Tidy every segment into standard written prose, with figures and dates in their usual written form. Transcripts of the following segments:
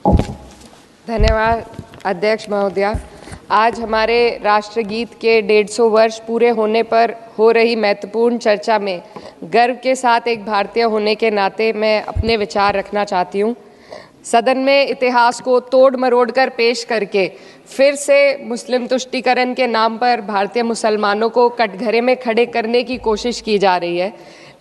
धन्यवाद अध्यक्ष महोदया। आज हमारे राष्ट्रगीत के 150 वर्ष पूरे होने पर हो रही महत्वपूर्ण चर्चा में गर्व के साथ एक भारतीय होने के नाते मैं अपने विचार रखना चाहती हूँ। सदन में इतिहास को तोड़ मरोड़ कर पेश करके फिर से मुस्लिम तुष्टीकरण के नाम पर भारतीय मुसलमानों को कटघरे में खड़े करने की कोशिश की जा रही है।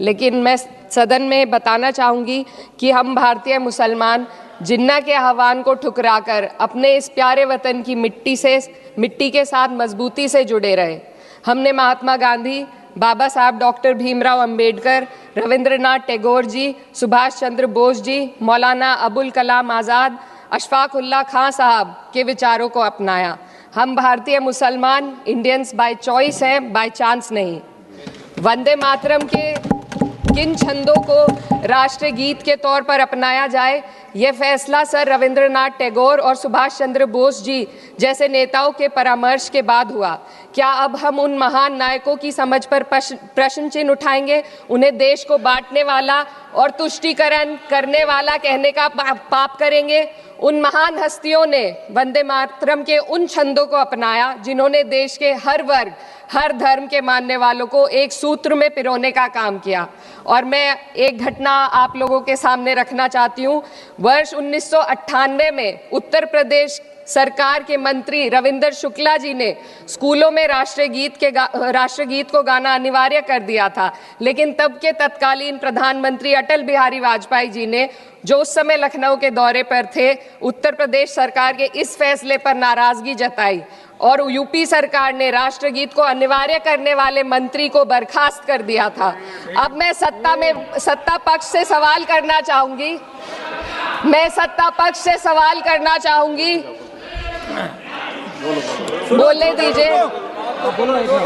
लेकिन मैं सदन में बताना चाहूँगी कि हम भारतीय मुसलमान जिन्ना के आह्वान को ठुकराकर अपने इस प्यारे वतन की मिट्टी के साथ मजबूती से जुड़े रहे। हमने महात्मा गांधी, बाबा साहब डॉक्टर भीमराव अंबेडकर, रविंद्रनाथ टैगोर जी, सुभाष चंद्र बोस जी, मौलाना अबुल कलाम आज़ाद, अशफाक उल्लाह खां साहब के विचारों को अपनाया। हम भारतीय मुसलमान इंडियंस बाय चॉइस हैं, बाय चांस नहीं। वंदे मातरम के किन छंदों को राष्ट्रगीत के तौर पर अपनाया जाए, यह फैसला सर रविंद्रनाथ टैगोर और सुभाष चंद्र बोस जी जैसे नेताओं के परामर्श के बाद हुआ। क्या अब हम उन महान नायकों की समझ पर प्रश्न चिन्ह उठाएंगे? उन्हें देश को बांटने वाला और तुष्टीकरण करने वाला कहने का पाप करेंगे? उन महान हस्तियों ने वंदे मातरम के उन छंदों को अपनाया जिन्होंने देश के हर वर्ग, हर धर्म के मानने वालों को एक सूत्र में पिरोने का काम किया। और मैं एक घटना आप लोगों के सामने रखना चाहती हूँ। वर्ष 1998 में उत्तर प्रदेश सरकार के मंत्री रविंदर शुक्ला जी ने स्कूलों में राष्ट्रगीत को गाना अनिवार्य कर दिया था। लेकिन तब के तत्कालीन प्रधानमंत्री अटल बिहारी वाजपेयी जी ने, जो उस समय लखनऊ के दौरे पर थे, उत्तर प्रदेश सरकार के इस फैसले पर नाराजगी जताई और यूपी सरकार ने राष्ट्रगीत को अनिवार्य करने वाले मंत्री को बर्खास्त कर दिया था। अब मैं सत्ता पक्ष से सवाल करना चाहूंगी। बोलने दीजिए।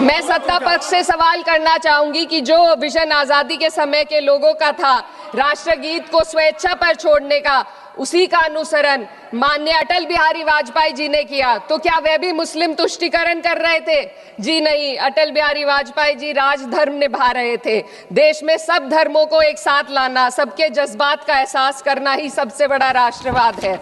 मैं सत्ता पक्ष से सवाल करना चाहूंगी कि जो विजन आजादी के समय के लोगों का था राष्ट्रगीत को स्वेच्छा पर छोड़ने का, उसी का अनुसरण माननीय अटल बिहारी वाजपेयी जी ने किया, तो क्या वह भी मुस्लिम तुष्टीकरण कर रहे थे? जी नहीं, अटल बिहारी वाजपेयी जी राजधर्म निभा रहे थे। देश में सब धर्मों को एक साथ लाना, सबके जज्बात का एहसास करना ही सबसे बड़ा राष्ट्रवाद है।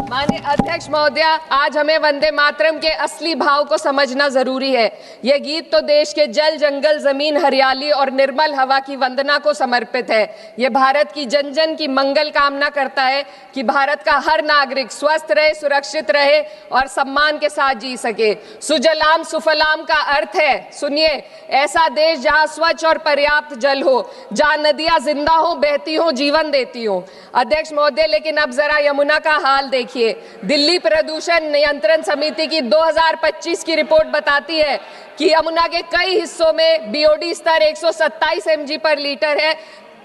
माननीय अध्यक्ष महोदया, आज हमें वंदे मातरम के असली भाव को समझना जरूरी है। यह गीत तो देश के जल, जंगल, जमीन, हरियाली और निर्मल हवा की वंदना को समर्पित है। यह भारत की जन जन की मंगल कामना करता है कि भारत का हर नागरिक स्वस्थ रहे, सुरक्षित रहे और सम्मान के साथ जी सके। सुजलाम सुफलाम का अर्थ है, सुनिए, ऐसा देश जहाँ स्वच्छ और पर्याप्त जल हो, जहाँ नदियाँ जिंदा हो, बहती हो, जीवन देती हो। अध्यक्ष महोदय, लेकिन अब जरा यमुना का हाल देखिए। दिल्ली प्रदूषण नियंत्रण समिति की 2025 की रिपोर्ट बताती है कि यमुना के कई हिस्सों में बीओडी स्तर 127 mg पर लीटर है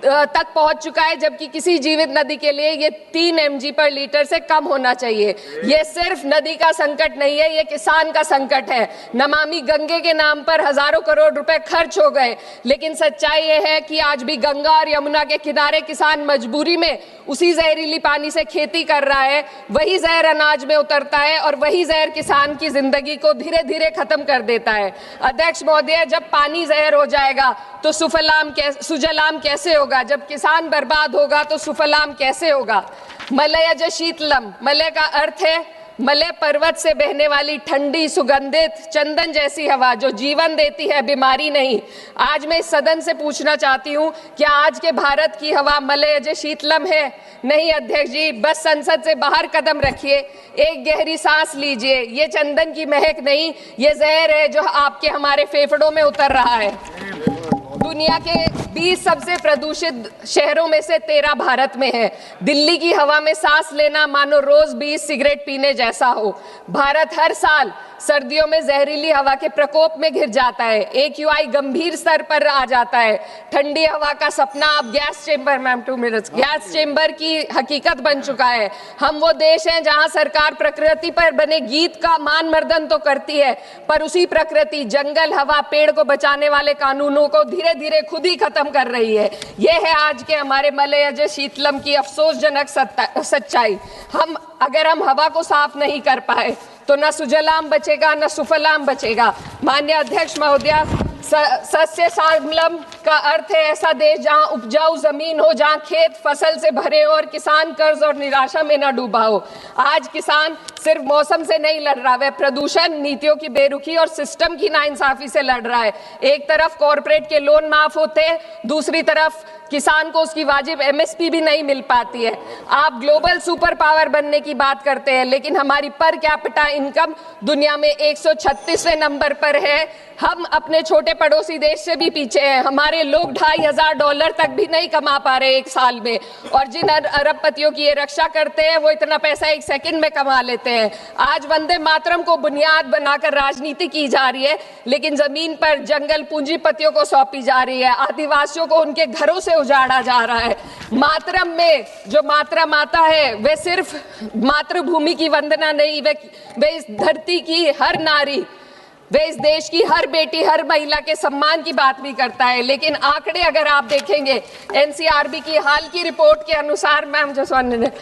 तक पहुंच चुका है, जबकि किसी जीवित नदी के लिए ये 3 mg पर लीटर से कम होना चाहिए। ये सिर्फ नदी का संकट नहीं है, ये किसान का संकट है। नमामि गंगे के नाम पर हजारों करोड़ रुपए खर्च हो गए, लेकिन सच्चाई ये है कि आज भी गंगा और यमुना के किनारे किसान मजबूरी में उसी जहरीली पानी से खेती कर रहा है। वही जहर अनाज में उतरता है और वही जहर किसान की जिंदगी को धीरे धीरे खत्म कर देता है। अध्यक्ष महोदय, जब पानी जहर हो जाएगा तो सुजलाम कैसे होगा? जब किसान बर्बाद होगा तो सुफलाम कैसे होगा? मलयज शीतलम, मलय का अर्थ है मलय पर्वत से बहने वाली ठंडी, सुगंधित, चंदन जैसी हवा जो जीवन देती है, बीमारी नहीं। आज मैं इस सदन से पूछना चाहती हूँ, क्या आज के भारत की हवा मलयज शीतलम है? नहीं अध्यक्ष जी, बस संसद से बाहर कदम रखिए, एक गहरी सांस लीजिए। ये चंदन की महक नहीं, ये जहर है जो आपके हमारे फेफड़ों में उतर रहा है। दुनिया के 20 सबसे प्रदूषित शहरों में से 13 भारत में है। दिल्ली की हवा में सांस लेना मानो रोज 20 सिगरेट पीने जैसा हो। भारत हर साल सर्दियों में जहरीली हवा के प्रकोप में घिर जाता है। AQI गंभीर स्तर पर आ जाता है। ठंडी हवा का सपना अब गैस चेंबर की हकीकत बन चुका है। हम वो देश हैं जहां सरकार प्रकृति पर बने गीत का मान मर्दन तो करती है, पर उसी प्रकृति, जंगल, हवा, पेड़ को बचाने वाले कानूनों को धीरे धीरे खुद ही खत्म कर रही है। यह है आज के हमारे मलयज शीतलम की अफसोसजनक सच्चाई। अगर हम हवा को साफ नहीं कर पाए तो न सुजलाम बचेगा, न सुफलाम बचेगा। माननीय अध्यक्ष महोदया, सस्य श्यामलम का अर्थ है ऐसा देश जहां उपजाऊ जमीन हो, जहां खेत फसल से भरे हो और किसान कर्ज और निराशा में न डूबा हो। आज किसान सिर्फ मौसम से नहीं लड़ रहा, वह प्रदूषण, नीतियों की बेरुखी और सिस्टम की नाइंसाफी से लड़ रहा है। एक तरफ कॉरपोरेट के लोन माफ होते हैं, दूसरी तरफ किसान को उसकी वाजिब एमएसपी भी नहीं मिल पाती है। आप ग्लोबल सुपर पावर बनने की बात करते हैं, लेकिन हमारी पर कैपिटा इनकम दुनिया में 136वें नंबर पर है। हम अपने छोटे पड़ोसी देश से भी पीछे हैं। हमारे लोग $2,500 तक भी नहीं कमा पा रहे एक साल में, और जिन अरबपतियों की ये रक्षा करते हैं वो इतना पैसा एक सेकंड में कमा लेते हैं। आज वंदे मातरम को बुनियाद बनाकर राजनीति की जा रही है, लेकिन जमीन पर जंगल पूंजीपतियों को सौंपी जा रही है। आदिवासियों को उनके घरों से उजाड़ा जा रहा है। मातरम में जो मात्रा माता है वह सिर्फ मातृभूमि की वंदना नहीं, वे इस धरती की हर नारी, वे इस देश की हर बेटी, हर महिला के सम्मान की बात भी करता है। लेकिन आंकड़े अगर आप देखेंगे, एनसीआरबी की हाल की रिपोर्ट के अनुसार, मैम जसवंत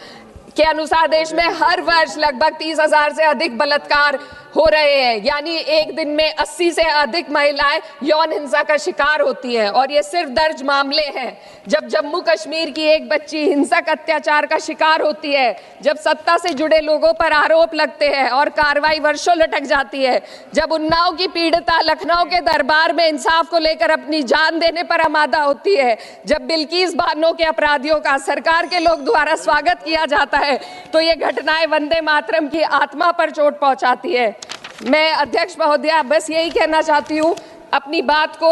के अनुसार देश में हर वर्ष लगभग 30,000 से अधिक बलात्कार हो रहे हैं। यानी एक दिन में 80 से अधिक महिलाएं यौन हिंसा का शिकार होती हैं, और ये सिर्फ दर्ज मामले हैं। जब जम्मू कश्मीर की एक बच्ची हिंसक अत्याचार का शिकार होती है, जब सत्ता से जुड़े लोगों पर आरोप लगते हैं और कार्रवाई वर्षों लटक जाती है, जब उन्नाव की पीड़िता लखनऊ के दरबार में इंसाफ को लेकर अपनी जान देने पर आमादा होती है, जब बिल्किस बानो के अपराधियों का सरकार के लोग द्वारा स्वागत किया जाता है, तो ये घटनाएं वंदे मातरम की आत्मा पर चोट पहुंचाती है। मैं अध्यक्ष महोदया बस यही कहना चाहती हूँ अपनी बात को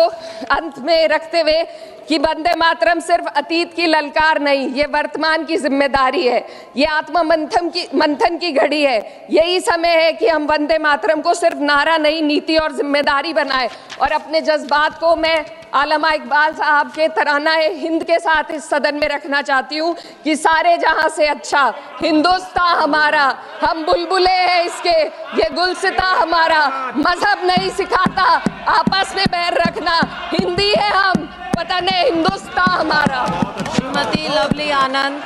अंत में रखते हुए कि वंदे मातरम सिर्फ अतीत की ललकार नहीं, ये वर्तमान की जिम्मेदारी है। ये आत्म मंथन की घड़ी है। यही समय है कि हम वंदे मातरम को सिर्फ नारा नहीं, नीति और जिम्मेदारी बनाएं। और अपने जज्बात को मैं आलमा इकबाल साहब के तराना हिंद के साथ इस सदन में रखना चाहती हूँ कि सारे जहां से अच्छा हिंदुस्तान हमारा, हम बुलबुले हैं इसके, ये गुलसिता हमारा, मजहब नहीं सिखाता आपस में बैर रखना, हिंदी है हम, वतन है हिंदुस्तान हमारा। श्रीमती लवली आनंद।